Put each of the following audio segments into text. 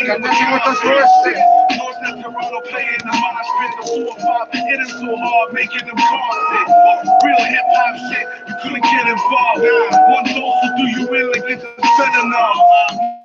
Get busy with us for us. North that Toronto playing the mind spin the 4-5, hit him so hard, making them cars sit. Real hip hop shit, you couldn't get involved. One dose will do you in like it's a fentanyl.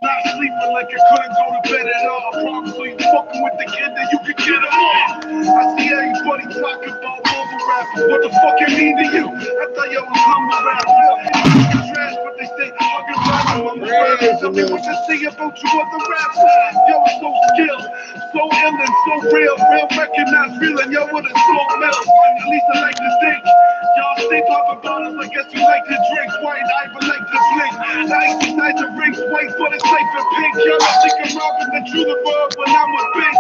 Not sleeping like I couldn't go to bed at all. Problem, so you fucking with the kid that you could get him off. I see everybody talking about mumble rap. What the fuck it mean to you? I thought y'all was humble rap. Trash, but they stay fucking rap. Mumble rap. Tell me what they say about you other rappers. Yo, it's so skilled, so ill and so real. Real recognized, real, and yo, with a soul metal. At least I like to think. Y'all stay popping bottles, I guess you like to drink. White, I but like to blink. Nice inside the rings, white, but it's safe and pink. Y'all think I'm robbing the true the world when I'm with Pink.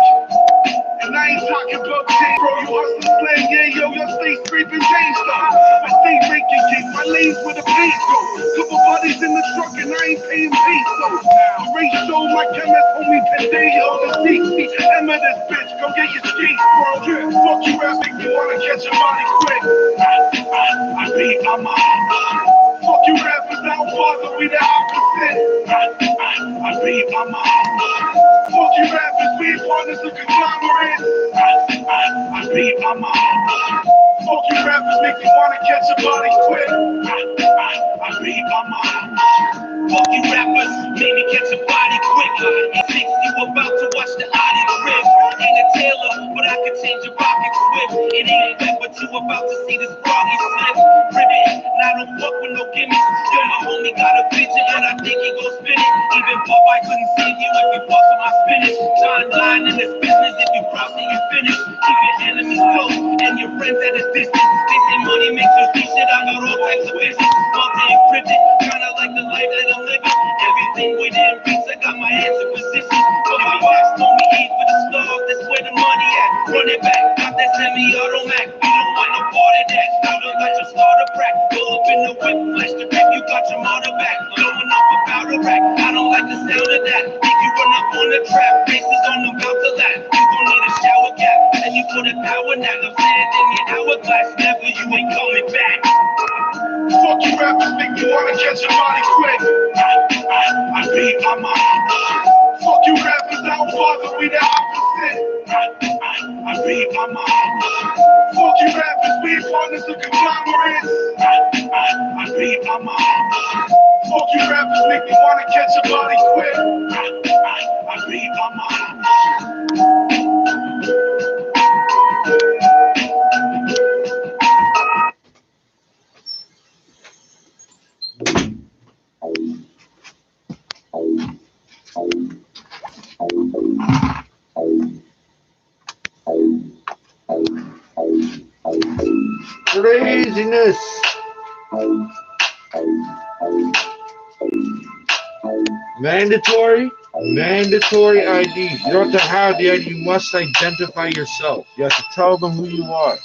And I ain't talking about change, bro. You hustle slang, yeah, yo, y'all stay scraping change, though. I stay making cake, my lanes where the paint go. Couple buddies in the truck and I ain't paying pesos. The ratio, my chemist, homie, Pendeo, the CCM of this bitch. Go get your skates, bro. Fuck you, rap, make me wanna catch your body quick. I beat my mom. Fuck you, rappers, I don't bother, we the opposite. I beat my mom. Fuck you, rappers, we partners of conglomerates. I beat my mom. Fuck you, rappers, make me wanna catch a body quick. I beat my mom. Fuck you, rappers, make me catch a body quick. It thinks you about to watch the Audi grip. Ain't a tailor, but I can change your pocket swift. It ain't wet, but you about to see this froggy slip. Ribbon, and I don't fuck with no gimmicks. Yo, my homie got a vision, and I think he gon' spin it. Even Popeye couldn't save you if you bust on my spinach. John line in this business, if you cross it, you finish. Keep your enemies close, and your friends at a distance. They say money makes us do shit, I got all types of business. Multi-encrypted, kinda like the life that I'm living. Everything within reach, I got my hands in position. But my boss told me eat for the stars, that's where the money at. Run it back, got that semi-auto Mac. You don't want no part of that, you don't got your starter crack. Pull up in the whip, flash the grip, you got your motor back. Blowing off a powder rack, I don't like the sound of that. Make you run up on the trap, faces on the mouth of that. You gon' need a shower cap, and you put a power nap. I'm sand in your hourglass, never, you ain't coming back. Fuck you rappers, make me wanna catch a body quick. I beat my mom. Fuck you rappers, I don't bother, we the opposite. I beat my mom. Fuck you rappers, we partners of conglomerates. I beat my mom. Fuck you rappers, make me wanna catch a body quick. I beat my mom. Craziness. Mandatory ID. You don't have to have the ID. You must identify yourself. You have to tell them who you are.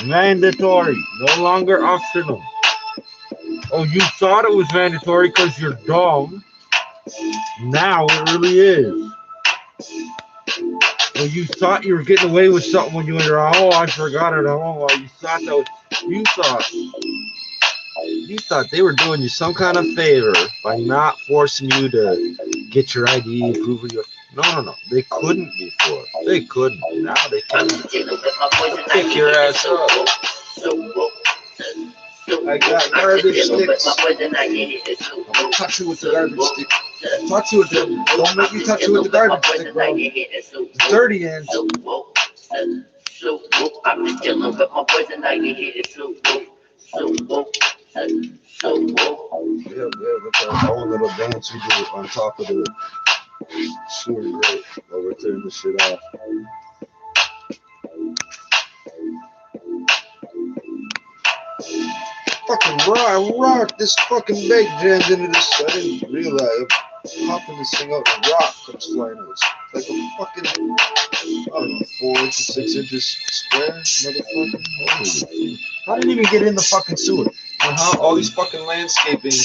Mandatory. No longer optional. Oh, you thought it was mandatory because you're dumb. Now it really is. Well, you thought you were getting away with something when you were, oh, I forgot it. Oh, you thought that was, you thought they were doing you some kind of favor by not forcing you to get your ID, prove your. No. They couldn't before. They couldn't. Now they can. Pick your ass up. I got garbage sticks. I'll touch you with the garbage stick. Touch you with the. Don't make me touch you with the garbage stick, bro. It's dirty ends. I'm just chilling with my boys and I get hit. It's so woke. Yeah, that's our own little dance we do on top of the sewer, right? While we're tearing this shit off. Fucking rock, this fucking bag jams into this. I didn't realize I'm popping this thing out and rock comes flying out. It's like a fucking, I don't know, 4 inches, 6 inches square, motherfucking. Holy. I didn't even get in the fucking sewer. All these fucking landscaping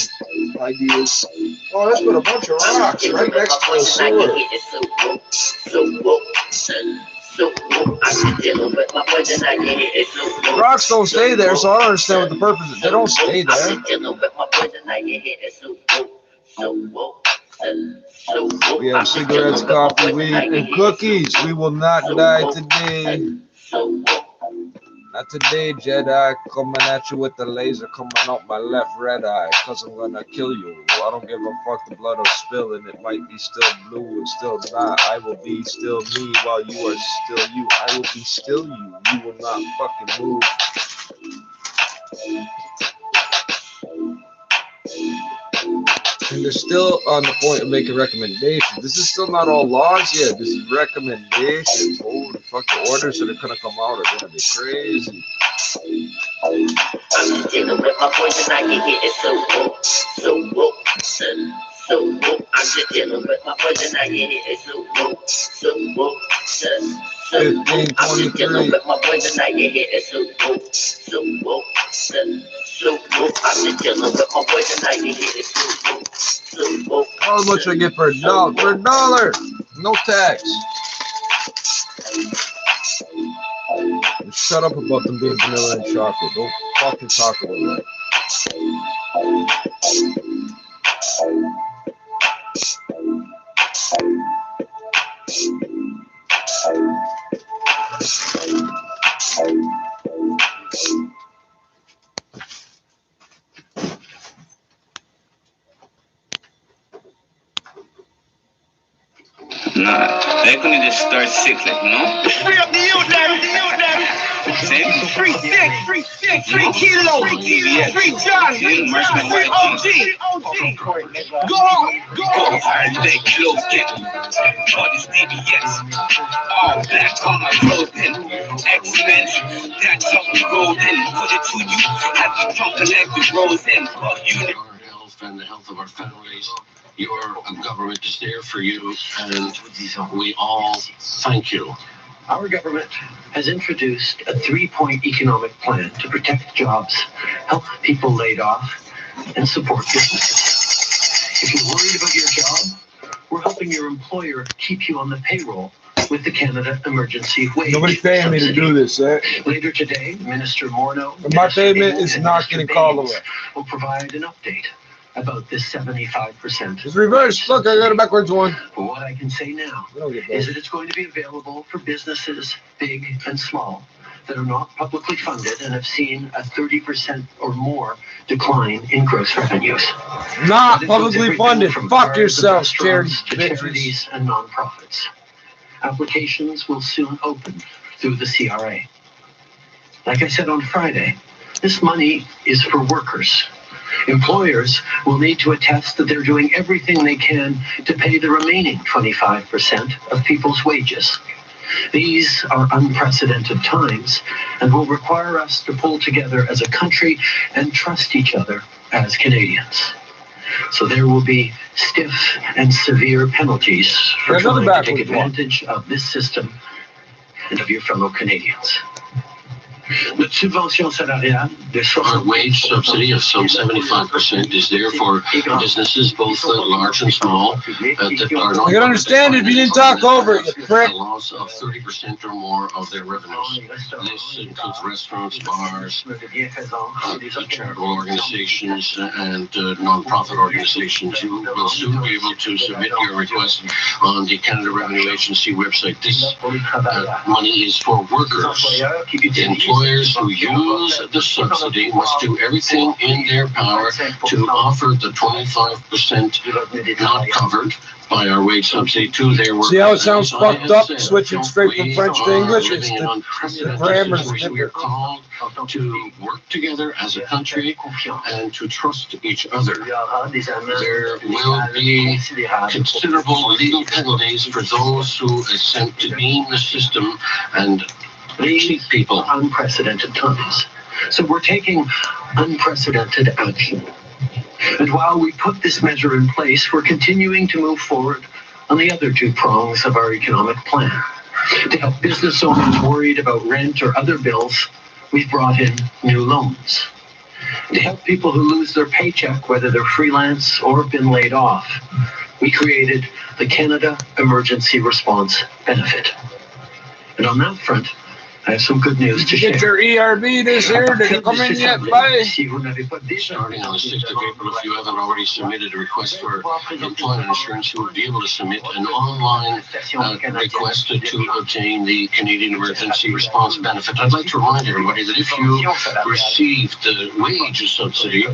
ideas. Oh, let's put a bunch of rocks right next to the sewer. Rocks don't stay there, so I don't understand what the purpose is. They don't stay there. We have cigarettes, coffee, weed, and cookies. We will not die today. Not today, Jedi. Coming at you with the laser coming out my left red eye. Cause I'm gonna kill you. I don't give a fuck, the blood will spill and it might be still blue and still not. I will be still me while you are still you. I will be still you. You will not fucking move. And they're still on the point of making recommendations. This is still not all laws yet. This is recommendations. Holy fuck, the orders that are gonna come out are gonna be crazy. I'm just dealing with my boys and I can hear it so woke, so woke, so woke. I'm just dealing with my boys and I can hear it so woke, so woke, so woke. I'm just dealing with my boys and I can hear it so woke, so woke, so woke. I'm just dealing with my boys and I can hear it so woke, so woke. How much I get per dollar? Per dollar, no tax. Shut up about them being vanilla and chocolate. Don't fucking talk about that. Nah, they're gonna just start cycling, you know? Free up the youth, Larry, the youth, Larry. See? Free Dick, free Kilo, free John, free OG. Go on. They close it. All this DBS. All black on my clothing. Excellent. That's how we roll in. Put it to you. Have you jumping like the rose in. Fuck you. Our health and the health of our families. Your government is there for you, and we all thank you. Our government has introduced a 3-point economic plan to protect jobs, help people laid off, and support businesses. If you're worried about your job, we're helping your employer keep you on the payroll with the Canada Emergency Wage Nobody's paying me to do this, eh? Later today, Minister Morneau My payment is not getting called away. will provide an update about this 75%. It's reversed. Look, I got a backwards one. But what I can say now We don't get is that. that it's going to be available for businesses, big and small, that are not publicly funded and have seen a 30% or more decline in gross revenues. Not This includes publicly everything funded. from Fuck bars and yourself, charity restaurants to bitches. charities and nonprofits. Applications will soon open through the CRA. Like I said on Friday, this money is for workers. Employers will need to attest that they're doing everything they can to pay the remaining 25% of people's wages. These are unprecedented times and will require us to pull together as a country and trust each other as Canadians. So there will be stiff and severe penalties for There's another trying to take backwards one. advantage of this system and of your fellow Canadians. Notre subvention salariale de Our wage subsidy of some 75% is there for businesses, both large and small, that are not. I can understand it if you didn't talk over it, you prick. A loss of 30% or more of their revenues. This includes restaurants, bars, charitable organizations, and non-profit organizations. You will soon be able to submit your request on the Canada Revenue Agency website. This money is for workers. The employers who use the subsidy must do everything in their power to offer the 25% not covered by our wage subsidy to their workers. See how it sounds As I fucked have up, said, switching straight from French to English? It's the grammar's we are different. called to work together as a country and to trust each other. There will be considerable legal penalties for those who attempt to game the system and cheat people. Unprecedented times. So we're taking unprecedented action. And while we put this measure in place, we're continuing to move forward on the other 2 prongs of our economic plan. To help business owners worried about rent or other bills, we've brought in new loans. To help people who lose their paycheck, whether they're freelance or have been laid off, we created the Canada Emergency Response Benefit. And on that front, I have some good news to Did you get share. your ERB this year? Did it come in yet, buddy? Starting on the 6th of April, if you haven't already submitted a request for employment insurance, you will be able to submit an online request to obtain the Canadian Emergency Response Benefit. I'd like to remind everybody that if you receive the wage subsidy,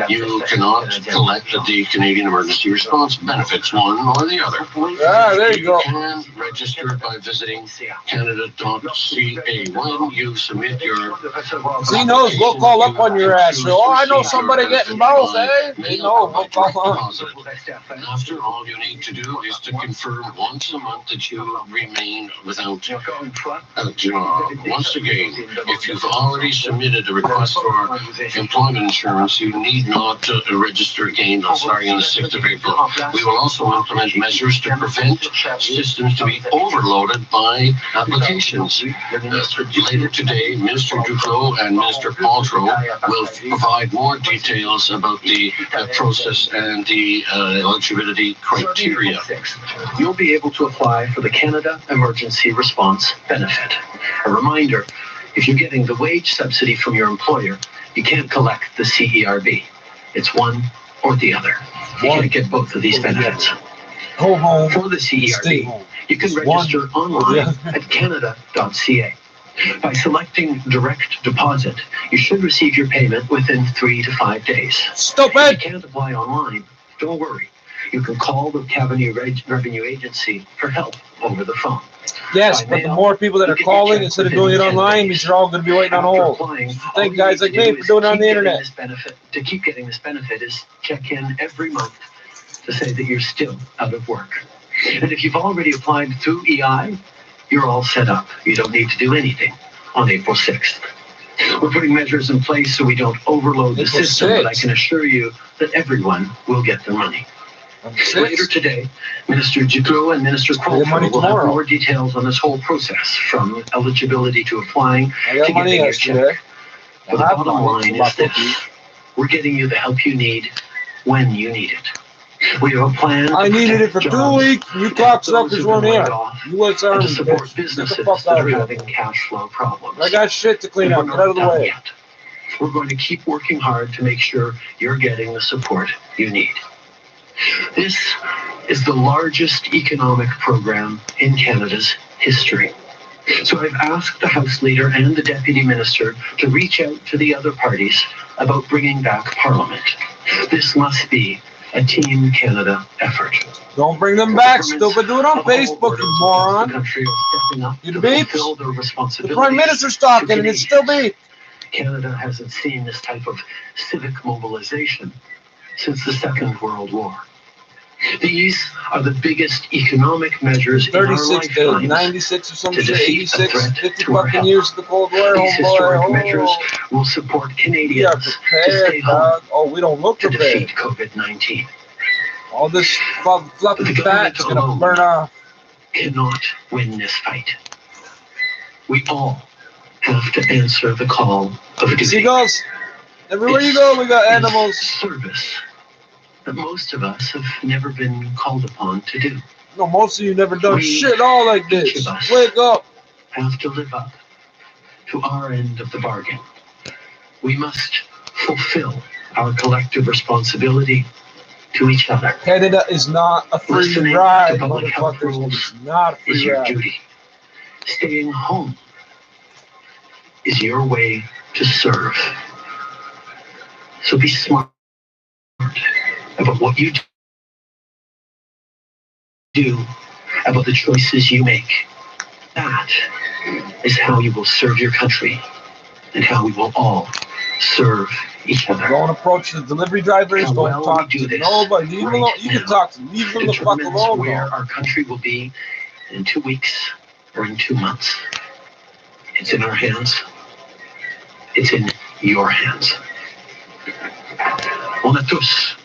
you cannot collect the Canadian Emergency Response Benefits, one or the other. Ah, there you go. You can register by visiting canada.ca. When you submit your He knows we'll call up on your ass. So, oh, I know somebody getting both, eh? They know. We'll call on. After, all you need to do is to confirm once a month that you remain without a job. Once again, if you've already submitted a request for employment insurance, you need not register again starting on the 6th of April. We will also implement measures to prevent systems to be overloaded by applications. Later today, Minister Duclos and Minister Paltrow will provide more details about the process and the eligibility criteria. You'll be able to apply for the Canada Emergency Response Benefit. A reminder, if you're getting the wage subsidy from your employer, you can't collect the CERB. It's one or the other. You can't get both of these benefits. Go home. For the Stay CERB, home. you can register online at canada.ca. By selecting direct deposit, you should receive your payment within 3 to 5 days. If you Stupid. can't apply online, don't worry. You can call the Cabinet Revenue Agency for help over the phone. Yes, but the more people that are calling instead of doing it online means you're all going to be waiting on hold. Thank guys like me for doing it on the internet. To keep getting this benefit is check in every month to say that you're still out of work. And if you've already applied through EI, you're all set up. You don't need to do anything on April 6th. We're putting measures in place so we don't overload the April system, but I 6th. can assure you that everyone will get their money. Later today, Minister Duclos and Minister get money Paltrow will have tomorrow. more details on this whole process, from eligibility to applying I to got money getting your check. yesterday. But the I have bottom money. line is this: we're getting you the help you need when you need it. We have a plan. I needed it for 2 weeks. You cocksuckers weren't here. U.S. And Army, to support bitch. businesses Get the fuck that out are of having here. cash flow problems. I got shit to clean And up. we're Get out of the not done way. yet. We're going to keep working hard to make sure you're getting the support you need. This is the largest economic program in Canada's history. So I've asked the House Leader and the Deputy Minister to reach out to the other parties about bringing back Parliament. This must be a Team Canada effort. Don't bring them back, Governments stupid. Do it on of all Facebook, borders you across moron. the country are stepping up You to beeps? fulfill their The responsibilities. Prime Minister's talking and it's still beep. Canada hasn't seen this type of civic mobilization since the Second World War. These are the biggest economic measures in our 36 to lifetimes. 96 or some to shit. defeat a 86, threat 50 to our fucking health. years of the Cold War, These historic homeboy. measures Oh, will support we are Canadians to prepared, stay home dog. Oh, we don't look to prepared. defeat COVID-19. All this fluffy The fat's government gonna alone burn off. Cannot win this fight. We all have to answer the call of duty. Seagulls, everywhere you go, we got animals. Service that most of us have never been called upon to do. No, most of you never done We- shit all like each this. of us Wake up. have to live up to our end of the bargain. We must fulfill our collective responsibility to each other. Canada is not a free Listening ride, to public health motherfuckers. rules It's not a is free your ride. duty. Staying home is your way to serve. So be smart about what you do, about the choices you make. That is how you will serve your country and how we will all serve each other. Don't approach the delivery drivers. How Don't well talk we do to this nobody. Leave them right alone. You can now talk to them. Leave them the fuck determines alone. where Though. our country will be in 2 weeks or in 2 months. It's in our hands. It's in your hands. On a tous.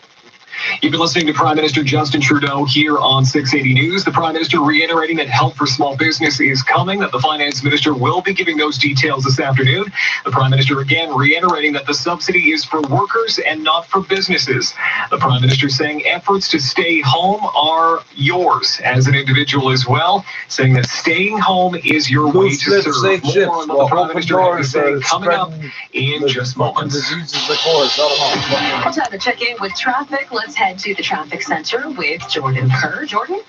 You've been listening to Prime Minister Justin Trudeau here on 680 News. The Prime Minister reiterating that help for small business is coming, that the Finance Minister will be giving those details this afternoon. The Prime Minister again reiterating that the subsidy is for workers and not for businesses. The Prime Minister saying efforts to stay home are yours as an individual as well, saying that staying home is your way to serve. More on what the Prime Minister has to say coming up in just moments. Well, time to check in with traffic. Let's head to the traffic center with Jordan Kerr. Jordan?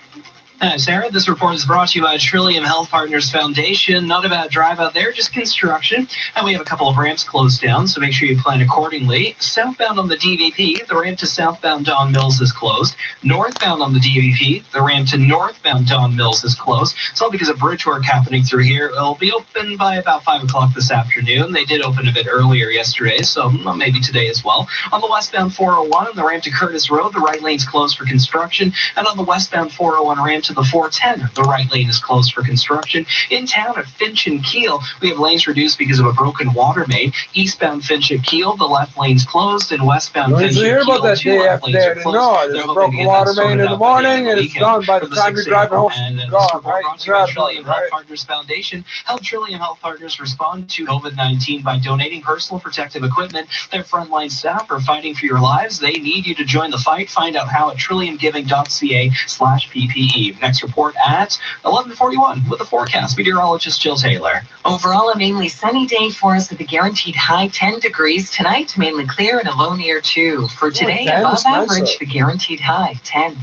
Sarah, this report is brought to you by Trillium Health Partners Foundation. Not a bad drive out there, just construction. And we have a couple of ramps closed down, so make sure you plan accordingly. Southbound on the DVP, the ramp to southbound Don Mills is closed. Northbound on the DVP, the ramp to northbound Don Mills is closed. It's all because of bridge work happening through here. It'll be open by about 5 o'clock this afternoon. They did open a bit earlier yesterday, so maybe today as well. On the westbound 401, the ramp to Curtis Road, the right lane's closed for construction. And on the westbound 401 ramp to the 410, the right lane is closed for construction. In town at Finch and Keel, we have lanes reduced because of a broken water main. Eastbound Finch and Keel, the left lane's closed, and westbound Finch and Keel, hear about that day after day. No, there's a broken water main in the morning, and it's gone by the time you're driving home. Gone, right? Trillium Health Partners Foundation. Help Trillium Health Partners respond to COVID-19 by donating personal protective equipment. Their frontline staff are fighting for your lives. They need you to join the fight. Find out how at trilliumgiving.ca/PPE. Next report at 11:41 with the forecast. Meteorologist Jill Taylor. Overall, a mainly sunny day for us with a guaranteed high 10 degrees. Tonight, mainly clear and a low near 2. For today, above average, the guaranteed high 10.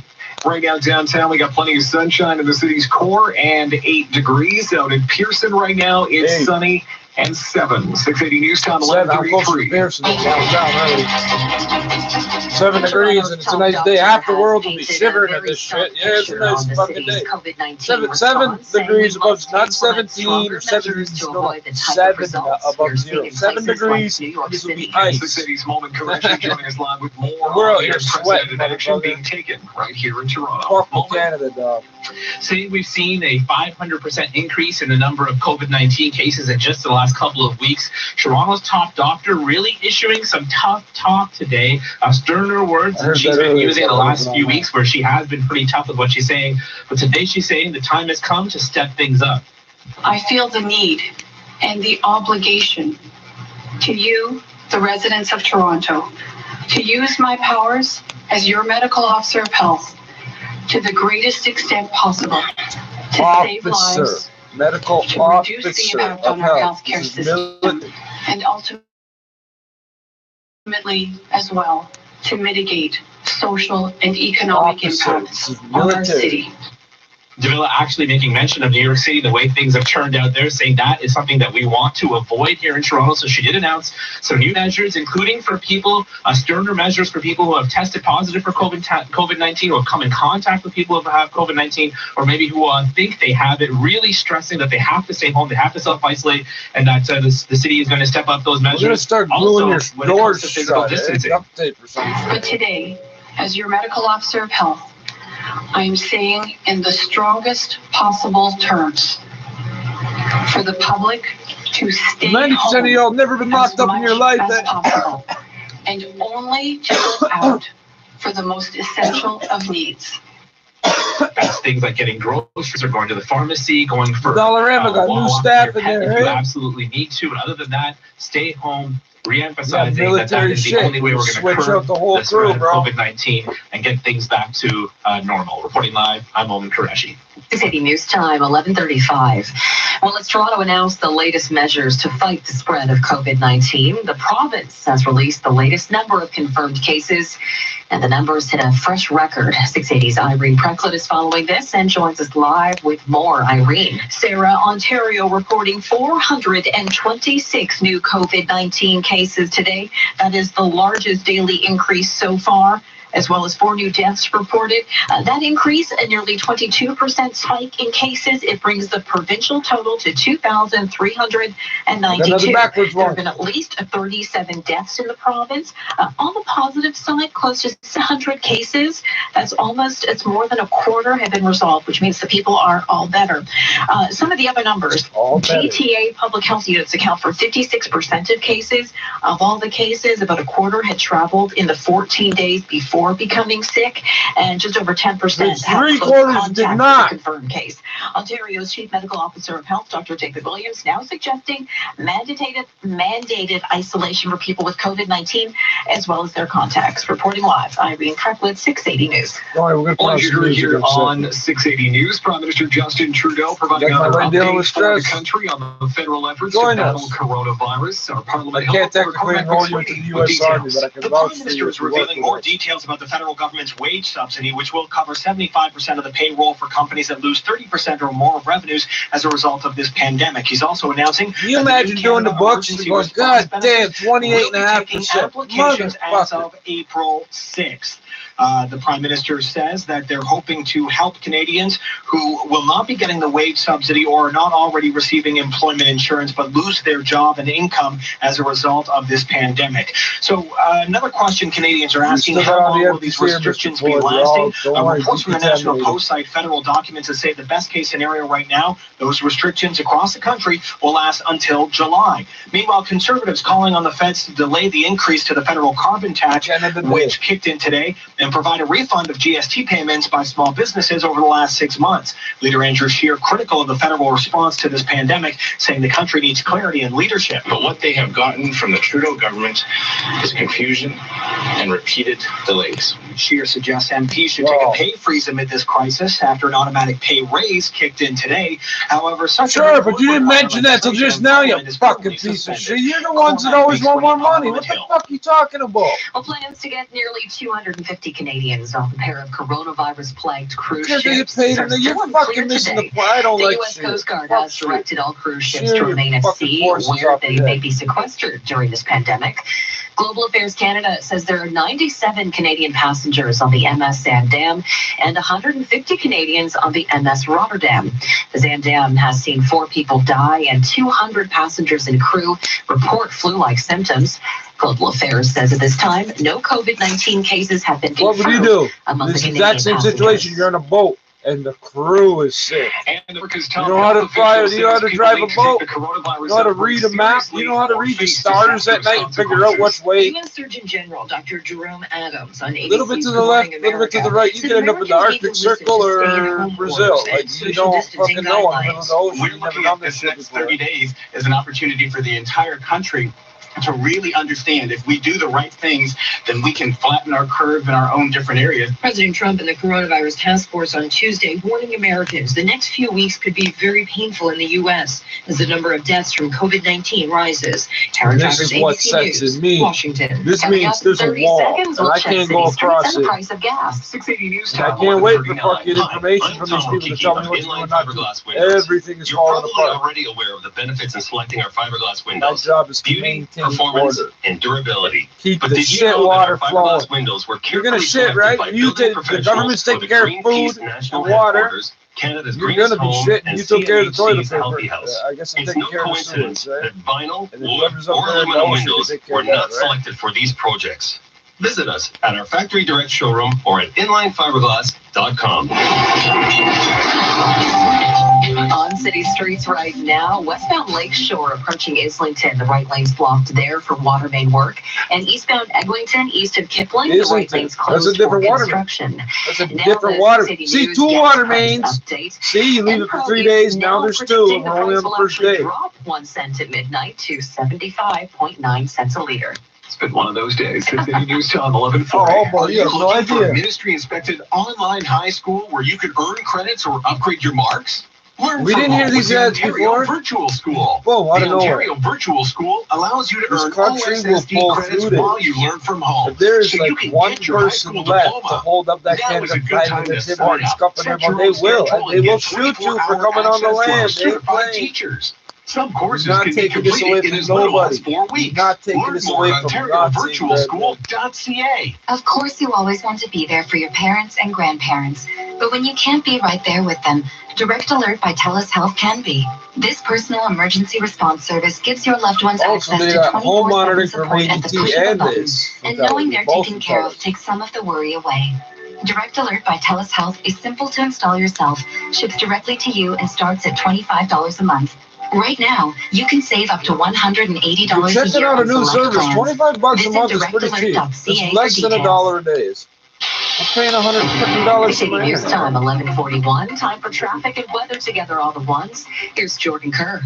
Right now downtown, we got plenty of sunshine in the city's core and 8 degrees. Out in Pearson right now, it's sunny and 7. 680 News Time, 11:33. 7 degrees, and it's a nice day. Half the world will be shivering at this shit. Yeah, it's a nice fucking day. 7 degrees above, not 17 or 17, it's still 7 above 0. 7 degrees, this will be ice. The city's moment correction joining us live with more we're out here sweating, action being taken right here in Toronto. Fuck Canada, dog. See, we've seen a 500% increase in the number of COVID-19 cases in just the last couple of weeks. Toronto's top doctor really issuing some tough talk today. Sterner words that she's been using the last few weeks, where she has been pretty tough with what she's saying. But today she's saying the time has come to step things up. I feel the need and the obligation to you, the residents of Toronto, to use my powers as your medical officer of health to the greatest extent possible to save lives, medical to reduce the impact on our healthcare system, and ultimately as well to mitigate social and economic impacts on our city. Davila actually making mention of New York City, the way things have turned out there, saying that is something that we want to avoid here in Toronto. So she did announce some new measures, including for people, sterner measures for people who have tested positive for COVID-19 or come in contact with people who have COVID-19, or maybe who think they have it, really stressing that they have to stay home, they have to self-isolate, and that the city is going to step up those measures. We're going to start gluing your doors shut, But today, as your medical officer of health, I am saying in the strongest possible terms for the public to stay 90% of y'all never been locked up in your life. Possible, and only to go out for the most essential of needs. That's things like getting groceries or going to the pharmacy, going for Dollarama got new staff in there. If you absolutely need to, but other than that, stay home. Re-emphasizing that is the only way we're going to curb the spread of COVID-19 and get things back to normal. Reporting live, I'm Omen Qureshi. City News Time, 11:35. Well, as Toronto announced the latest measures to fight the spread of COVID-19, the province has released the latest number of confirmed cases, and the numbers hit a fresh record. 680's Irene Preclett is following this and joins us live with more. Irene. Sarah, Ontario reporting 426 new COVID-19 cases today. That is the largest daily increase so far, as well as 4 new deaths reported. That increase, a nearly 22% spike in cases, it brings the provincial total to 2,392. There have been at least 37 deaths in the province. On the positive side, close to 600 cases. It's more than a quarter have been resolved, which means the people are all better. Some of the other numbers, GTA public health units account for 56% of cases. Of all the cases, about a quarter had traveled in the 14 days before before becoming sick, and just over 10% have Three close quarters contact did with not. a confirmed case. Ontario's Chief Medical Officer of Health, Dr. David Williams, now suggesting mandated isolation for people with COVID-19 as well as their contacts. Reporting live, Irene Freckwood, 680 News. Well, you heard here on 680 News, Prime Minister Justin Trudeau providing other updates for the country on the federal efforts to battle coronavirus. Our Parliament I can't technically enroll you into the U.S. Army, but I can The vouch Prime for Minister you. is revealing more details about the federal government's wage subsidy, which will cover 75% of the payroll for companies that lose 30% or more of revenues as a result of this pandemic. He's also announcing. Can you imagine doing the books and going, God damn, 28.5%. Applications as of April 6th. The Prime Minister says that they're hoping to help Canadians who will not be getting the wage subsidy or are not already receiving employment insurance but lose their job and income as a result of this pandemic. So another question Canadians are asking, how long will these restrictions be lasting? Reports from the National Post cite federal documents that say the best case scenario right now, those restrictions across the country will last until July. Meanwhile, Conservatives calling on the feds to delay the increase to the federal carbon tax, which kicked in today, and provide a refund of GST payments by small businesses over the last 6 months. Leader Andrew Scheer critical of the federal response to this pandemic, saying the country needs clarity and leadership. But what they have gotten from the Trudeau government is confusion and repeated delays. Scheer suggests MPs should take a pay freeze amid this crisis after an automatic pay raise kicked in today. However, such Sure, but you didn't mention that till just now, you fucking piece of shit. You're the ones that always want more money. What the fuck are you talking about? Well, plans to get nearly 250 Canadians off a pair of coronavirus-plagued cruise Because they get ships. paid and you're fucking missing the point. I don't The like U.S. shit. Coast Guard Fuck has shit. directed all cruise ships Share to your remain at fucking sea forces where off they your may head. be sequestered during this pandemic. Global Affairs Canada says there are 97 Canadian passengers on the MS Zandam and 150 Canadians on the MS Rotterdam. The Zandam has seen 4 people die and 200 passengers and crew report flu-like symptoms. Global Affairs says at this time, no COVID-19 cases have been What confirmed would you do? among This the exact Canadian same passengers. situation. You're on a boat and the crew is sick. And America's You top know how to health fly, officials you know how to say drive a people need boat, to take the coronavirus you know how to outbreak read a map, seriously you know how to or read the face stars at night and figure out which way. U.S. Surgeon General Dr. Jerome Adams on A little bit ABC's to the Good left, Morning a little bit to the America right. You said can end up in the Americans Arctic need to listen Circle to or stay-at-home Brazil. orders Like, and you social don't distancing fucking know in the middle of guidelines. the ocean. We're You've never looking done at this this shit next before. 30 days as an opportunity for the entire country to really understand if we do the right things, then we can flatten our curve in our own different areas. President Trump and the Coronavirus Task Force on Tuesday warning Americans the next few weeks could be very painful in the U.S. as the number of deaths from COVID-19 rises. Karen This Travers, is what ABC sets News, it means. Washington. This Coming means up in there's a 30 wall, seconds, and we'll I check can't city go streets across and the it. price of gas. 680 News I Time can't wait for 11:39. fucking information from these people to tell me what to do and not do. Everything is You're falling probably apart. already aware of the benefits in selecting our fiberglass My windows. job is to Beauty, maintain performance, order. and durability. Keep But the did you shit know that water our flowing. fiberglass windows were You're gonna carefully shit, selected right? by You building take the professionals government's for taking the care of Greenpeace food National and water. Headquarters, Canada's You're greenest gonna be home, shit, and and you took care of the toilet CMHC's paper. Healthy House. I guess I'm It's taking no care of the coincidence sewage, right? that vinyl, And then wood, whoever's up or there in the aluminum ocean windows to take care were of that, not right? selected for these projects. Visit us at our Factory Direct showroom or at inlinefiberglass.com. On city streets right now, westbound Lakeshore approaching Islington, the right lane's blocked there for water main work, and eastbound Eglinton, east of Kipling, the right Islington. lane's That's a closed for different water main. construction. That's a Now different the water. City See, News 2 gas water price mains. update. See, you leave it for 3 days. Now there's 2, and we're only on the first day. Drop 1 cent at midnight to 75.9 cents a liter. It's been one of those days. 680 News Time 11:40. Oh, boy, you have no Looking for a idea. ministry-inspected online high school where you could earn credits or upgrade your marks? Learn We from didn't hear home these with the ads Ontario before. Virtual School. Whoa, out The of nowhere. Ontario Virtual School allows you to This earn all country will SSD pull credits through while this. you learn from home. If there's So you like can one get your high person school left diploma. to hold up that Now can is a of good time flag to and sign and up. scuffing Set them, your they own will. schedule And they and will get shoot you for 24-hour coming on the access to our land. They ain't certified playing. teachers. Some courses Not can be taking this away completed in from as little nobody. as 4 weeks. Not taking Learn this more away at from God. OntarioVirtualSchool.ca. Of course, you always want to be there for your parents and grandparents. But when you can't be right there with them, Direct Alert by TELUS Health can be. This personal emergency response service gives your loved ones Also, access they to got home 24/7 monitoring for support at the ADT push of a and button. this. And knowing they're Both taken care of of takes some of the worry away. Direct Alert by TELUS Health is simple to install yourself, ships directly to you, and starts at $25 a month. Right now, you can save up to $180 a Checking year out a on new select service. plans. $25 a Visit month is pretty cheap. directalert.ca It's less for than details. $1 a day. I'm paying $150 City for News internet. time, 11:41. Time for traffic and weather together all at once. Here's Jordan Kerr.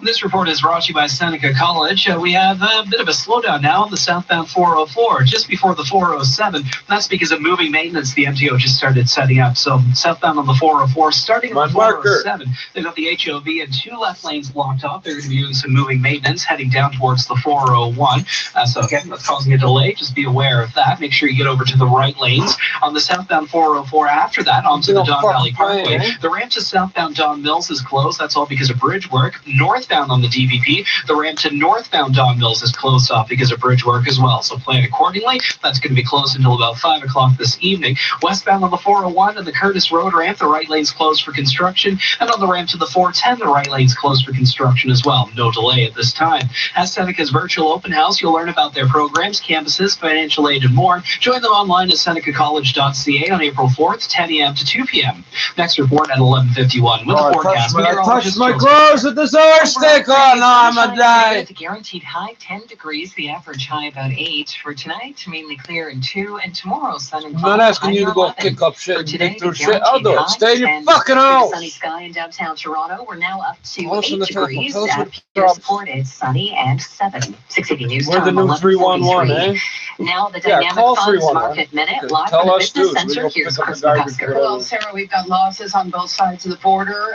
This report is brought to you by Seneca College. We have a bit of a slowdown now on the southbound 404, just before the 407. That's because of moving maintenance the MTO just started setting up. So southbound on the 404, starting on the 407, they've got the HOV and 2 left lanes blocked off. They're going to be doing some moving maintenance heading down towards the 401. So again, that's causing a delay. Just be aware of that. Make sure you get over to the right lanes. On the southbound 404 after that, onto the Don Valley Parkway, the ramp to southbound Don Mills is closed. That's all because of bridge work. Northbound on the DVP, the ramp to northbound Don Mills is closed off because of bridge work as well. So plan accordingly. That's going to be closed until about 5 o'clock this evening. Westbound on the 401 and the Curtis Road ramp, the right lane's closed for construction. And on the ramp to the 410, the right lane's closed for construction as well. No delay at this time. At Seneca's virtual open house, you'll learn about their programs, campuses, financial aid, and more. Join them online at senecacollege.ca on April 4th, 10 a.m. to 2 p.m. Next report at 11:51 with the forecast. I touched my clothes with this orange stick on. No, I'm gonna die. The guaranteed high 10 degrees, the average high about 8 for tonight. Mainly clear in 2, and tomorrow sun and I'm not asking you to go kick up shit and dig through shit. I'll do it. Stay in your fucking house. Sunny sky in downtown Toronto. We're now up to Tell us 8 in the degrees. telephone. Tell us At what Pierceport, it's sunny and 7. 680 News We're the time, new 11:43. 311, eh? Now the Yeah, Dynamic call Funds 311. Market Minute, Okay, live tell from the us, Business dude. We Center. go Here's pick up Chris the garbage McCusker. or Well, Sarah, we've got losses on both sides of the border.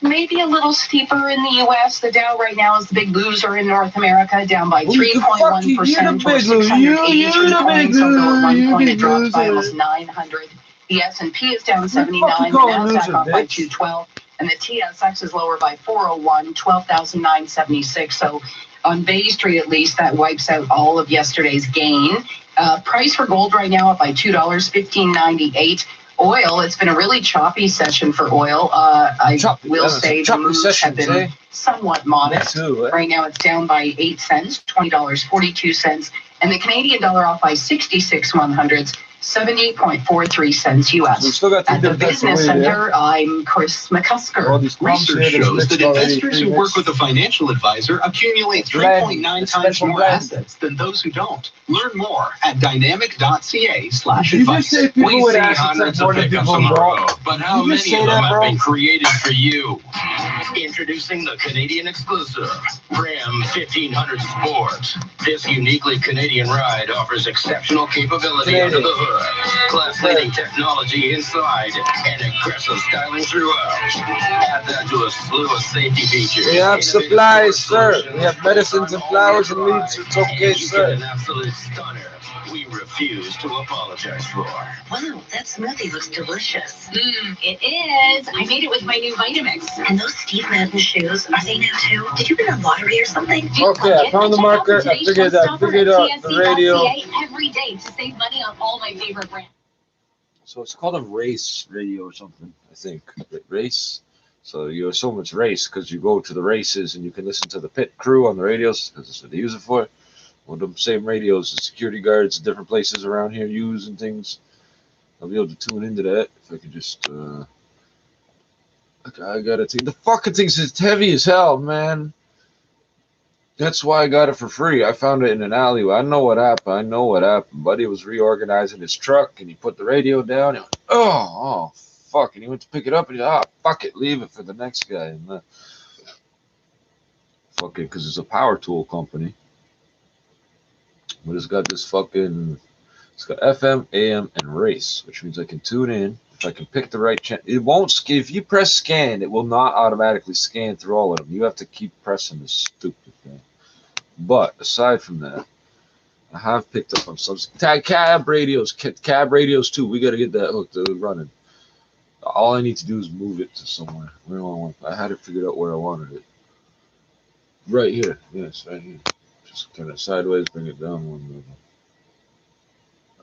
Maybe a little steeper in the U.S. The Dow right now is the big loser in North America, down by 3.1%, or 683 points, although at one point it dropped by almost 900. The S&P is down 79, the Nasdaq off by 212, and the TSX is lower by 401, 12,976. So on Bay Street, at least, that wipes out all of yesterday's gain. Price for gold right now up by $2, $15.98. Oil, it's been a really choppy session for oil. I will say the moves have been somewhat modest. Right now it's down by 8 cents, $20.42. And the Canadian dollar off by 66/100ths, 70.43 cents U.S. At the Business Center, I'm Chris McCusker. Research shows that investors who work with a financial advisor accumulate 3.9 times more assets than those who don't. Learn more at dynamic.ca/advice. We see hundreds of pickups on the road, but how many of them have been created for you? Introducing the Canadian exclusive Ram 1500 Sport. This uniquely Canadian ride offers exceptional capability under the hood, class-leading technology inside, and aggressive styling throughout. Add that to a slew of safety features. We have supplies, sir. We have medicines and flowers and leaves. It's okay, You sir. get an absolute stunner. We refuse to apologize for. Wow, that smoothie looks delicious. It is. I made it with my new Vitamix. And those Steve Madden shoes, are they new too? Did you win a lottery or something? Okay, I found the marker. I figured out the radio. Every day to save money on all my favorite brands. So it's called a race radio or something, I think. Race. So you assume it's race because you go to the races and you can listen to the pit crew on the radios because that's what they use it for. One of the same radios the security guards in different places around here use and things. I'll be able to tune into that if I could just. I gotta take the fucking thing's just heavy as hell, man. That's why I got it for free. I found it in an alleyway. I know what happened. Buddy was reorganizing his truck and he put the radio down. He went, oh, fuck. And he went to pick it up and he said, fuck it, leave it for the next guy. And fuck it, because it's a power tool company. But it's got this fucking, it's got FM, AM, and race, which means I can tune in. If I can pick the right channel, it won't scan. If you press scan, it will not automatically scan through all of them. You have to keep pressing this stupid thing. But aside from that, I have picked up on some cab radios too. We got to get that hooked running. All I need to do is move it to somewhere. Where do I want? I had it figured out where I wanted it. Right here. Yes, right here. Just turn it sideways, bring it down one level.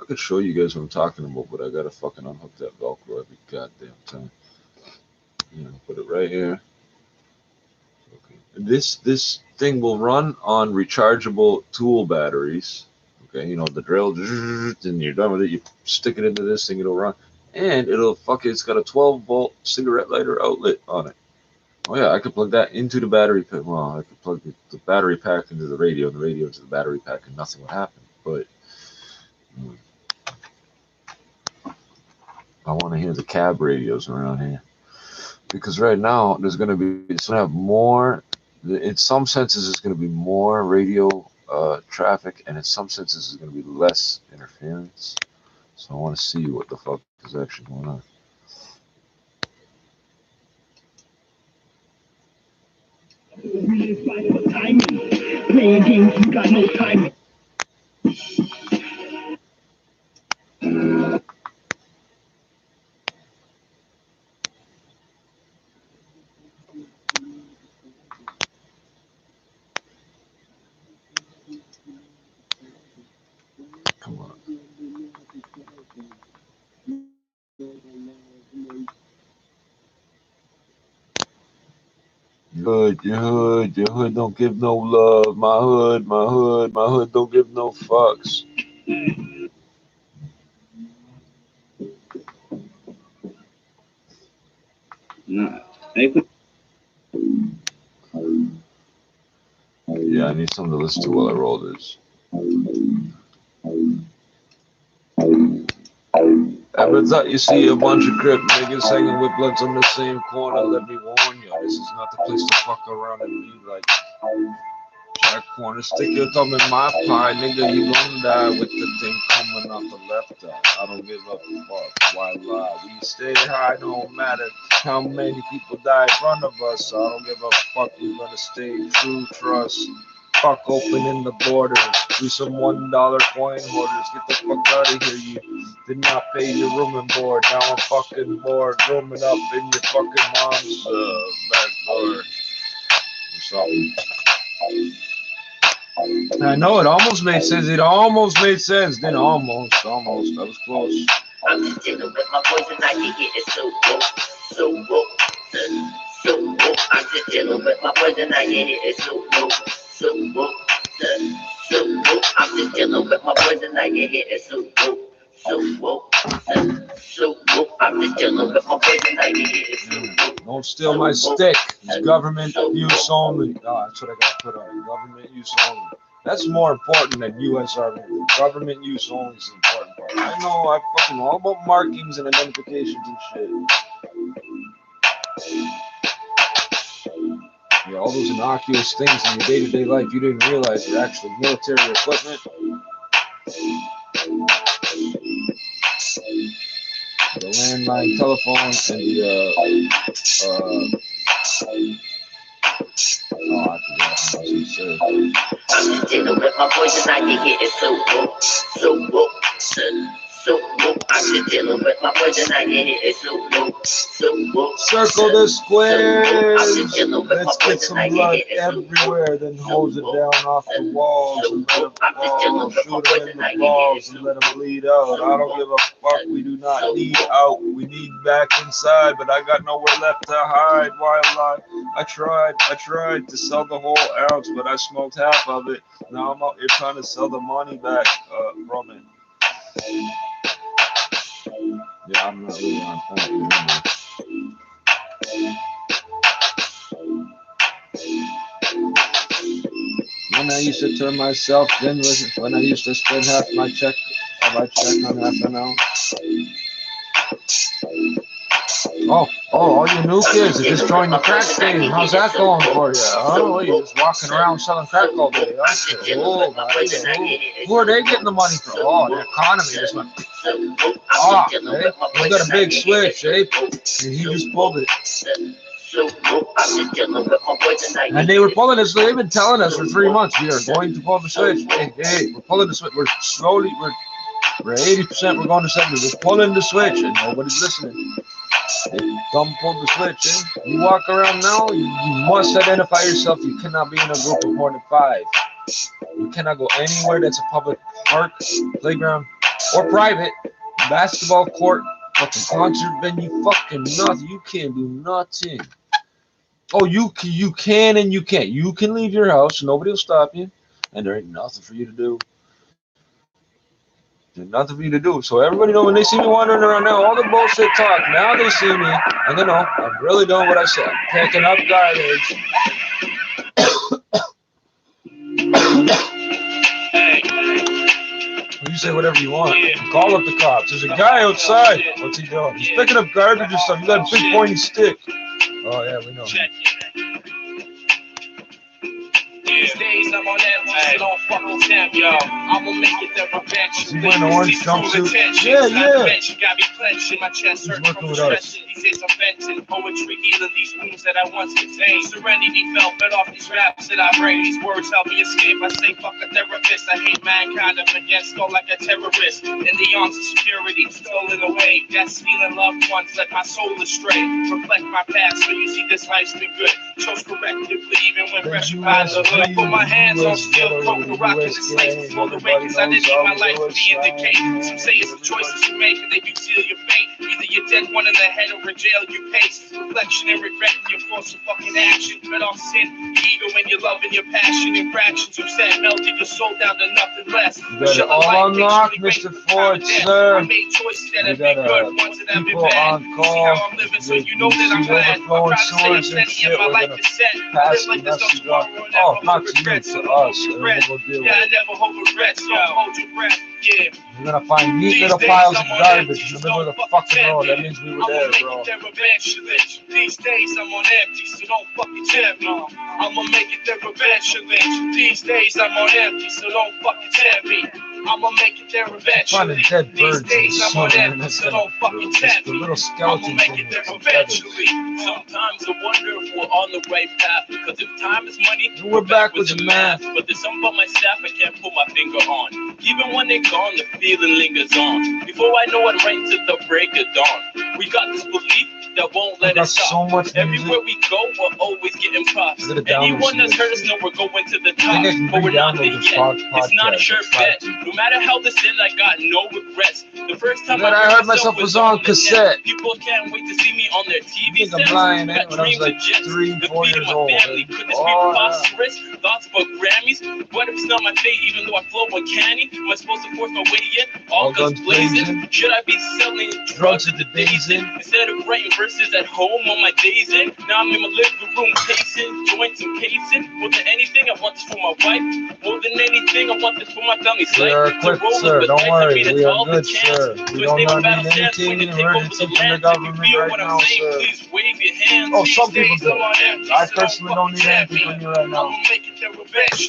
I could show you guys what I'm talking about, but I gotta fucking unhook that Velcro every goddamn time. Put it right here. Okay. And this thing will run on rechargeable tool batteries. Okay, the drill, and you're done with it. You stick it into this thing, it'll run, and it's got a 12-volt cigarette lighter outlet on it. Oh yeah, I could plug that into the battery pack. Well, I could plug the battery pack into the radio, and the radio into the battery pack, and nothing would happen. But I want to hear the cab radios around here. Because right now, it's going to have more, in some senses, it's going to be more radio traffic, and in some senses, it's going to be less interference. So I want to see what the fuck is actually going on. Playing games, you got no timing. Come on. Your hood don't give no love. My hood don't give no fucks. Nah. Yeah, I need something to listen to while I roll this. Every time you see a bunch of crip niggas hanging with blunts on the same corner, let me warn you, this is not the place to fuck around and be like Jack Corner. Stick your thumb in my pie, nigga, you gonna die with the thing coming off the left eye. I don't give a fuck, why lie? We stay high, no matter how many people die in front of us. So I don't give a fuck, we gonna stay true, trust. Fuck opening the borders. We some $1 coin hoarders. Get the fuck out of here. You did not pay your room and board. Now I'm fucking bored. Rooming up in your fucking mom's back door. Or something. I know it almost made sense. It almost made sense. Then almost. That was close. I'm just dealing with my poison. I can get it so woke. I'm just dealing with my poison. I get it so woke. I'm just dealing with my poison. I get it so woke. I'm just dealing with my poison. I get it so woke. Don't steal my stick. It's government use only. Oh, that's what I got to put on it. Government use only. That's more important than U.S. Army. Government use only is the important part. I know I fucking know all about markings and identifications and shit. Yeah, all those innocuous things in your day-to-day life you didn't realize are actually military equipment. The landline telephone and the I forgot what I was gonna say. I'm just dealing with my poison. I can get it so woke. I'm just dealing with my poison. I get it so woke. Circle the squares. Let's get some blood everywhere, then hose it down off the walls and let them fall. Shoot them in the balls and let them bleed out. I don't give a fuck. We do not need out. We need back inside, but I got nowhere left to hide. While I tried to sell the whole ounce, but I smoked half of it. Now I'm out here trying to sell the money back from it. Yeah, I'm not really on point anymore. When I used to turn myself in, when I used to spend half my check on half an hour. Oh, all you new kids are just joining the crack game. How's that going for you? Oh, you're just walking around selling crack all day. Okay. Oh, who are they getting the money from? Oh, the economy just went off, eh? We got a big switch, eh? And he just pulled it. And they were pulling this. They've been telling us for 3 months we are going to pull the switch. Hey, we're pulling the switch. We're 80%. We're going to 70. We're pulling the switch, and nobody's listening. They dumb pulled the switch. You walk around now. You must identify yourself. You cannot be in a group of more than 5. You cannot go anywhere that's a public park, playground, or private basketball court, fucking concert venue, fucking nothing. You can't do nothing. Oh, you can and you can't. You can leave your house, nobody will stop you, and there ain't nothing for you to do. There's nothing for you to do. So everybody know when they see me wandering around now, all the bullshit talk, now they see me, and they know I'm really doing what I said. I'm picking up garbage. You say whatever you want. Call up the cops. There's a guy outside. What's he doing? He's picking up garbage or something. He's got a big pointy stick. Oh, yeah, we know. These days I'm on empty, so don't fucking tempt me. I'ma make it the revenge. Is he wearing an orange jumpsuit? Yeah. You got me clenching my chest, hurting from stressing. These days I'm venting, poetry healing these wounds that I once contained. Serenity felt fed off these raps that I bring. These words help me escape. I say fuck a therapist. I hate mankind. I'm against all like a terrorist. In the arms of security, stolen away. Death stealing loved ones, let my soul astray. Reflect my past, so you see this life's been good. Chose correctively, even when pressure by the hood. I put my hands on steel, broke the rock in the slates before the wake, cause I didn't need my life to be in decay. Some say it's the choices you make, and then you seal your fate. Either you're dead, one in the head, or in jail you pace. Reflection and regret in your force of fucking action. Fed off sin, the ego and your love and your passion. Infractions you said melted your soul down to nothing less. You got it all unlocked, Mr. Ford, sir. I made choices that have been good, ones that have been bad. On See call. how I'm living, so you know that I'm glad. I'm proud to say I'm steady and my life is set. I live like there's no tomorrow, Oh, not to you, to us. Yeah, I never hold regrets, so hold your breath, yeah. We're gonna find neat little piles of garbage in the middle of the fucking road. That means we were there, bro. These days I'm on empty, so don't fucking tempt me. I'ma make it there eventually. These days I'm on empty, so don't fucking tempt me. I'ma make it there eventually. These days I'm on empty, so don't fucking tempt me. I'ma make it there eventually. Sometimes I wonder if we're on the right path, because if time is money, we're back with the math. But there's something about my staff I can't put my finger on. Even when they're gone, the feeling lingers on. Before I know it, right to the break of dawn. We got this belief that won't let us stop. So much everywhere we go, we're always getting puffs. Anyone that's hurt us know we're going to the top, but we're not there yet. It's not a sure bet. No matter how this ends, I got no regrets. The first time I heard myself was on cassette. People can't wait to see me on their TV sets. I'm lying, man. When I was like 3, 4 years old. Could this be preposterous? Thoughts about Grammys? What if it's not my fate, even though I flow uncanny? Am I supposed to force my way in? All guns blazing? Should I be selling drugs at the days in? Instead of writing verses at home on my days in? Now I'm in my living room pacing, joints and pacing. More than anything, I want this for my wife. More than anything, I want this for my family's life. We are equipped, sir. Don't worry. We are good, sir. We don't need anything emergency from the government right now, sir. Oh, some people do. I personally don't need anything from you right now.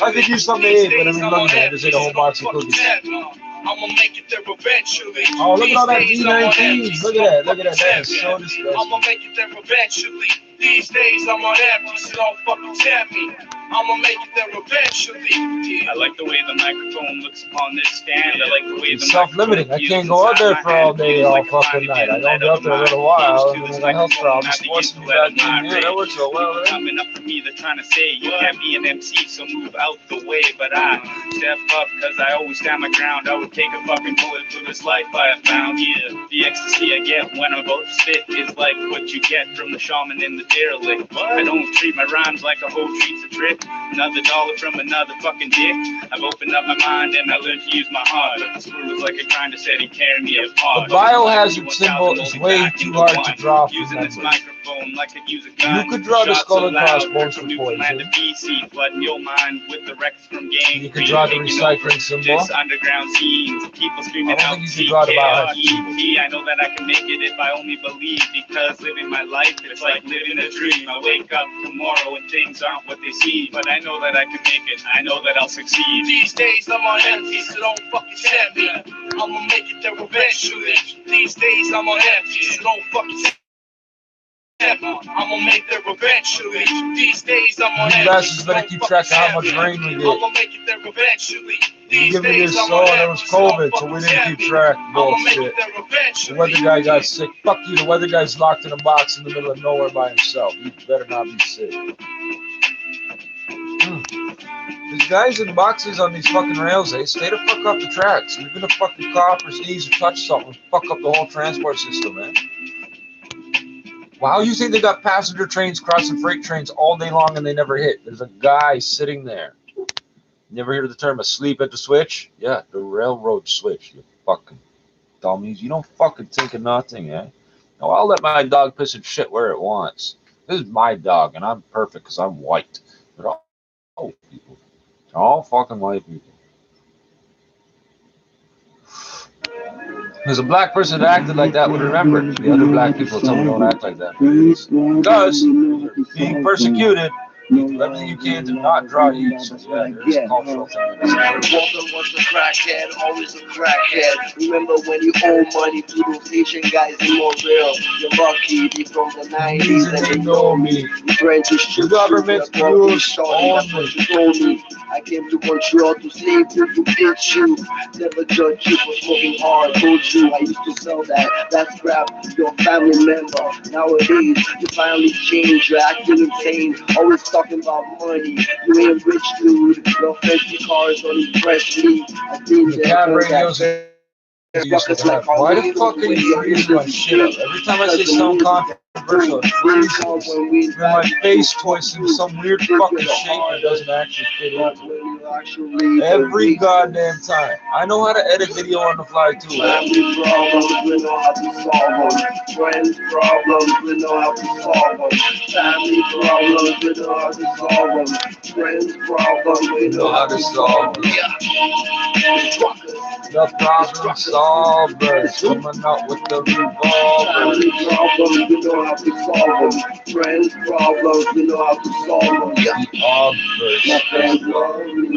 I could use something to eat, but I mean, look at that. I just ate a whole box of cookies. I'ma make it there eventually. Oh, look at all that D19. Look at that. Look at that. That is so disgusting. I'ma make it there eventually. These days I'm on empty, so don't fucking tempt me. I'ma make it there eventually. I like the way the microphone looks upon this stand. I like the way the self-limiting. I can't go out there for all day, all fucking night. I don't go out there a little while, and then my health problems forcing me back in here. That works so well, right? Coming up for me, they're trying to say you can't be an MC, so move out the way. But I step up, cause I always stand my ground. I would take a fucking bullet for this life I have found. Yeah, the ecstasy I get when I'm about to spit is like what you get from the shaman in the derelict. I don't treat my rhymes like a hoe treats a trick. Another dollar from another fucking dick. I've opened up my mind and I learned to use my heart. The screw was like a grinder said he carried me apart. The biohazard symbol is way too hard to draw from using this microphone like a use a gun. You could draw the skull and crossbones for poison. BC, flooding your mind with the records from gangs. You could draw the recycling symbol. This underground scenes. People screaming out TKRT. I know that I can make it if I only believe, because living my life is like living a dream. I wake up tomorrow and things aren't what they seem, but I know that I can make it. I know that I'll succeed. These days I'm on empty, so don't fucking tempt me. I'ma make it there eventually. These days I'm on empty, so don't fucking tempt me. I'ma make there eventually. These days I'm on empty. You guys just better keep track of how much rain we get. I'ma make it there eventually. You give me your soul, and it was COVID, so we didn't keep track. Bullshit. The weather guy got sick. Fuck you, the weather guy's locked in a box in the middle of nowhere by himself. You better not be sick. These guys in boxes on these fucking rails, they stay the fuck off the tracks. You're gonna fucking cough or sneeze or touch something, fuck up the whole transport system, man. Wow, you think they got passenger trains crossing freight trains all day long and they never hit? There's a guy sitting there. Never hear the term asleep at the switch? Yeah, the railroad switch, you fucking dummies. You don't fucking think of nothing, eh? No, I'll let my dog piss and shit where it wants. This is my dog, and I'm perfect because I'm white. But all people. All fucking white people. Because a black person that acted like that would remember it. The other black people tell me don't act like that. Because you're being persecuted, you do everything you can to not draw you. So yeah, there's a cultural thing. Walter was a crackhead, always a crackhead. Remember when you owe money to those Asian guys in Montreal? You're lucky, they from the 90s and they know me. You trying to shoot government's views only. I came to Montreal to save you, to bitch you. Never judge you for smoking hard, told you I used to sell that. That's crap, your family member. Nowadays, you finally change, you're acting insane. Always talking about money. You ain't rich, dude. Your fancy cars don't impress me. I think why the fuck are you freezing my shit up? Every time I say something controversial, it freezes. Then my face twists into some weird fucking shape that doesn't actually fit into it. Every goddamn time. I know how to edit video on the fly too. Family problems, we know how to solve them. Friends problems, we know how to solve them. Family problems, we know how to solve them. Friends problems, we know how to solve them. The problem solvers coming out with the revolver. Family problems, we know how to solve them. Friends problems, we know how to solve them. My friends love me.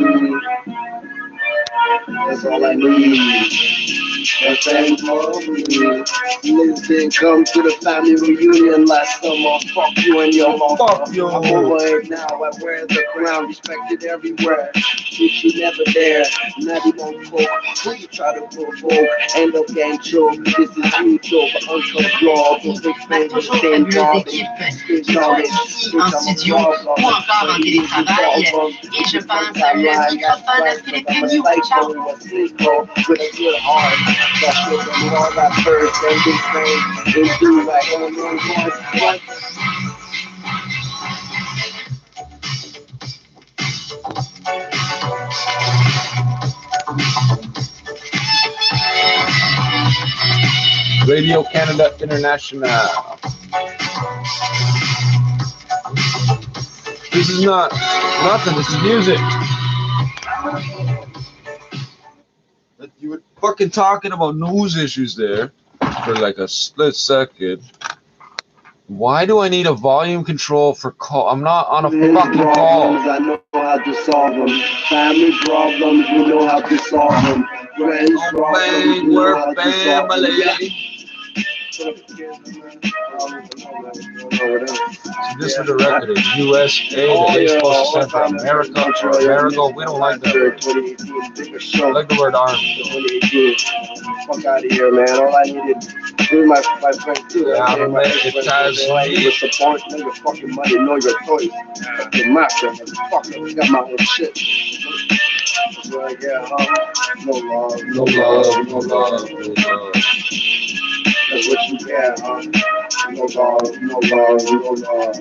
That's all I need. My friends love me. Listen, come to the family reunion last summer. Fuck you and your mom. Fuck you. I'm over it now. I wear the crown, respected everywhere. If you never there, not even folk. Who you try to provoke? End up getting choked. This is you, Joe, but uncontrolled. Don't fix things with the same garbage. En studio ou encore en télétravail. Et je pense à le microphone à Philippe Gagnon. Ciao. Radio Canada International. This is not nothing, this is music. You were fucking talking about news issues there for like a split second. Why do I need a volume control for call? I'm not on a fucking call. I know how to solve them. Family problems, we know how to solve them. Friends problems, we know how to solve them. This for the record is USA, the States Postal Center for America, or America. We don't like that word. I like the word army. Fuck out of here, man. All I needed was my friend too. Yeah, my support, nigga, fucking money, know your choice. Fucking my friend, motherfucker. I got my own shit. That's what I get, huh? No love, no love, no love, no love. That's what you get, huh? No love, no love, no love.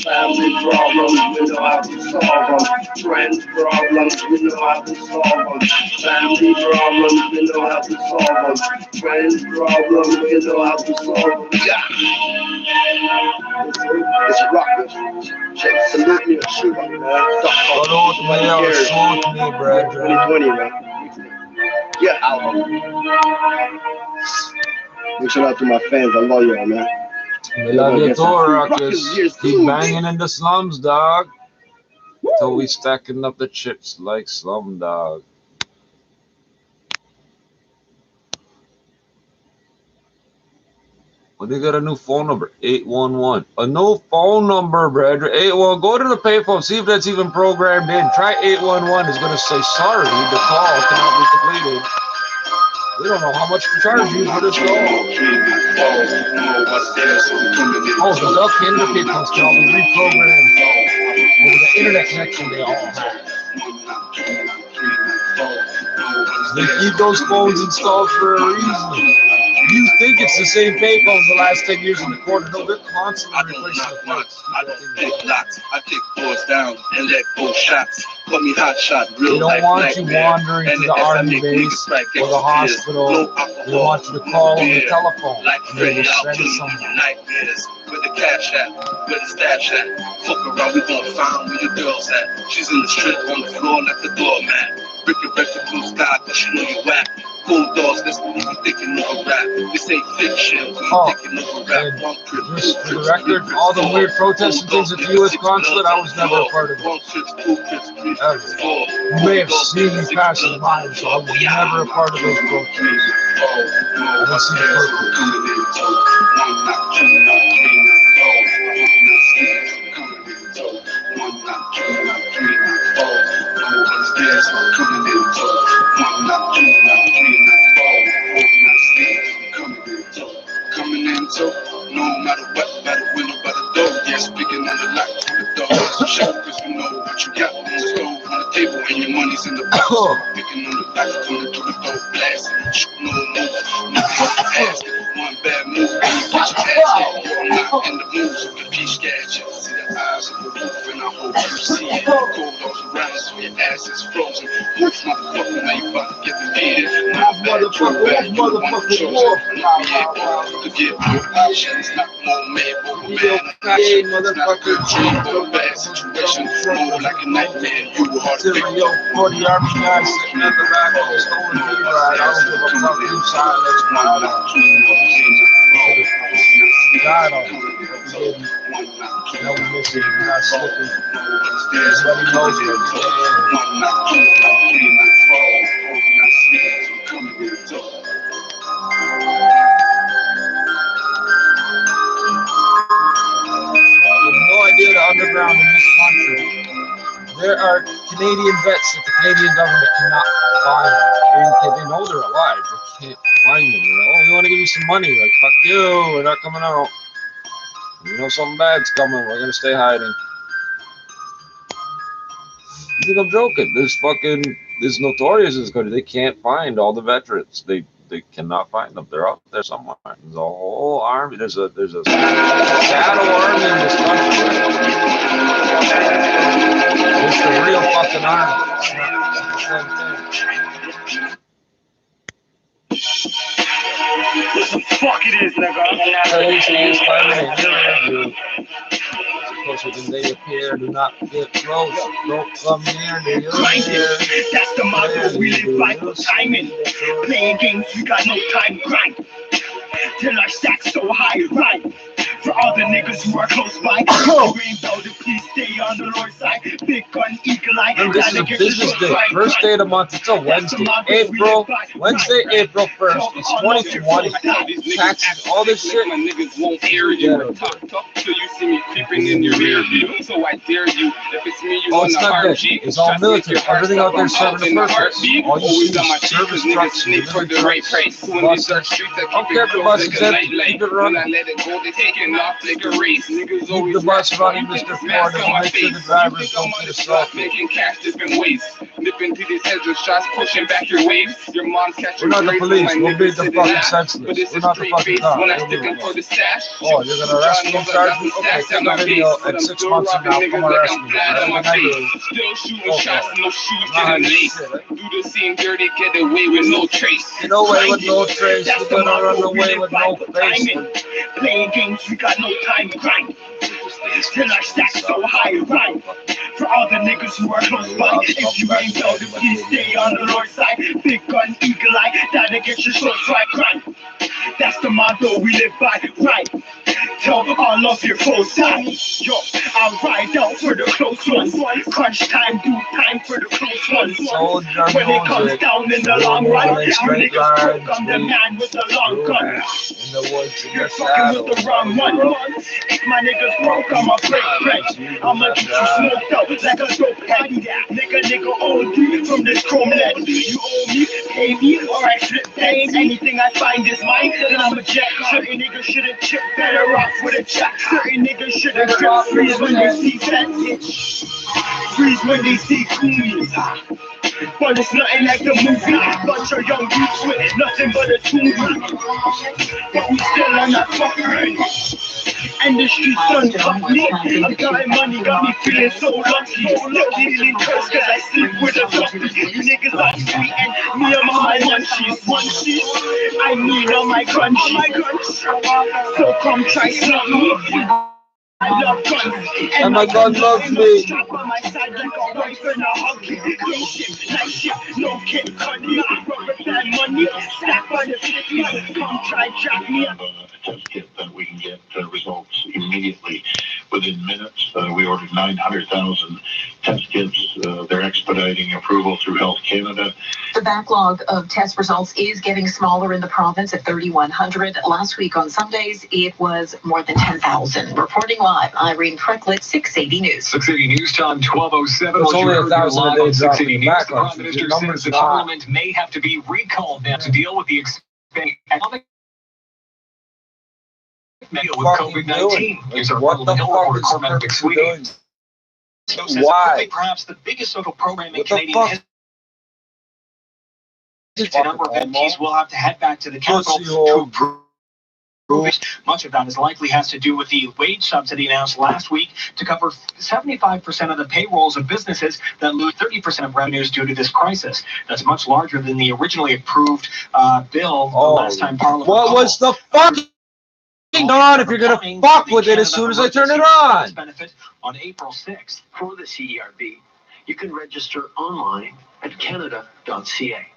Family problems, we know how to solve them. Friends problems, we know how to solve them. Family problems, we know how to solve them. Friends problems, we know how to solve them. Yeah. It's rockers. Check, salute me or shoot me, man. Salute me or shoot me, bro. 2020, man. Yeah. Big shout out to my fans. I love y'all, man. We love you too, Ruckus. Keep banging in the slums, dog. Till we stacking up the chips like Slumdog. Well, they got a new phone number, 811. A new phone number, brother. 81. Go to the payphone, see if that's even programmed in. Try 811. It's going to say, sorry, the call cannot be completed. We don't know how much to charge you for this call. Oh, the Duck Hinder payphones can all be reprogrammed over the internet connection they all have. They keep those phones installed for a reason. You think it's the same payphones the last 10 years in the quarter. No, they're constantly replacing the parts. I don't take lots. I kick doors down and let go shots. Call me hot shot, real They don't want you wandering to the army base or the hospital. They want you to call on the telephone. And they will send someone. Nightmares. Where the cash at? Where the stash at? Fuck around, we gon' find where your girl's at. She's in the strip on the floor like the doormat. Break it back to blue sky, cause she know you whack. Bulldogs, that's what I'm thinking of a rap. This ain't fiction. I'm thinking of a rap. Just for the record, all the weird protests and things at the U.S. consulate, I was never a part of it. Ever. You may have seen me passing by, so I was never a part of those protests. I didn't see the coming in, so no matter what, by the window, by the door, yeah, speaking on the lock to the door. Show, cause you know what you got on the stove, on the table, and your money's in the box. Picking on the lock, coming through the door, blasting, shoot no more. One bad move, and you get your ass hit. Yo, I'm not in the mood, so the peach gas, you see the eyes of the roof, and I hope you see it. Cold dogs around, so your ass is frozen. Which motherfucker, now you about to get defeated. My bad, your bad, you want to choose it. To get more options, not more made, over man. Motherfucker, change for a bad situation. More like a nightmare, you were hard to pick. Yo, 40 Army guys sitting at the back of the stolen V ride. I don't give a fuck whose side that's proud of. God on it. But we didn't. Now we miss it. We're not slipping. Everybody knows no idea the underground in this country. There are Canadian vets that the Canadian government cannot find. They know they're alive, but can't find them. Oh, we want to give you some money. Like, fuck you, we're not coming out. You know something bad's coming, we're gonna stay hiding. You think I'm joking? This Notorious is good. They can't find all the veterans. They cannot find them. They're out there somewhere. There's a whole army. There's a shadow army in this country. It's the real fucking army. It's not the same thing. What the fuck it is, nigga? Closer than they appear, do not get close. Don't come near, do you Grinding, that's the motto we live by for timing. Playing games, we got no time, grind. Till our stacks so high, right? For all the niggas who are close by, dreams out to please stay on the Lord's side. Big gun, eagle eye. Remember, this is a business day. First day of the month. It's a Wednesday. Wednesday, April 1st. It's 2020. Taxes, all this shit. My niggas won't hear you. Talk till you see me creeping in your rear view. So I dare you. If it's me, you want to RG. It's all military. Everything out there serving a purpose. All you see is service trucks. Sneak for the right price. When these are streets, I keep it close like a nightlight. When I let it go, they taking off like a race. Niggas always the bus running, Mr. Ford, and make sure the drivers don't get assaulted. Making cash different ways. Nipping to these heads with shots, pushing back your waves. Your mom's catching. We're not the police. We'll be the fucking senseless. We're not the fucking cops. When I stick them for the stash. Oh, you're gonna arrest me and charge me? Okay, take the video at 6 months from now. Come arrest me. Still shooting shots, no shoes getting laced. Do the same dirty, get away with no trace. Get away with no trace. You're gonna run away with no face. Playing games, we got no time to grind. Till our stacks so high, right? For all the niggas who are close by, if you ain't know, then please stay on the Lord's side. Big gun, eagle eye, that'll get your short strike, grind. That's the motto we live by, right? Tell all of your foes die. Yo, I'll ride out for the close ones. Crunch time, do time for the close ones. When it comes down in the long run, you niggas broke, I'm the man with the long gun. You're fucking with the wrong one. If my niggas broke, I'ma break bread. I'ma get you smoked out like a dope head. Nigga owe you from this chrome lead. You owe me, pay me, or I slip things. Anything I find is mine, then I'm a jack. Certain niggas shouldn't chip, better off with a check. Certain niggas shouldn't trip, freeze when they see that bitch. Freeze when they see goonies. But it's nothing like the movie. Bunch of young youths with nothing but a tune. But we still on that fucking. And the streets done fuck me. I'm counting money, got me feeling so lucky. Still feeling cursed cause I sleep with a doctor. You niggas are sweet and me, I'm on my munchies. I mean on my crunchies. So come try something. I love guns, and my gun loves me. Strap on my side like a wife and a huggy. Day shift, night shift, no kid, rubber band. my money. Stack by the 6 months, come try jack me up. A test kit that we can get results immediately within minutes. We ordered 900,000 test kits. They're expediting approval through Health Canada. The backlog of test results is getting smaller in the province at 3,100. Last week on Sundays, it was more than 10,000. Reporting live, Irene Precklett, 680 News. 680 News time, 12:07. It's only 1,000 a day drop in 680 the News. The backlog. Prime Minister Your says numbers the are high. Parliament may have to be recalled now to deal with the expanding economic with COVID-19. Here's our Parliament Hill reporter, Cormac McSweeney. Why? Perhaps the biggest social program in What the Canadian fuck? history. A number of MPs will have to head back to the capital to approve. Much of that is likely has to do with the wage subsidy announced last week to cover 75% of the payrolls of businesses that lose 30% of revenues due to this crisis. That's much larger than the originally approved bill the last time Parliament. What was the fucking on if you're gonna fuck with it as soon as I turn it on? Benefit on April 6th. For the CERB, you can register online at canada.ca.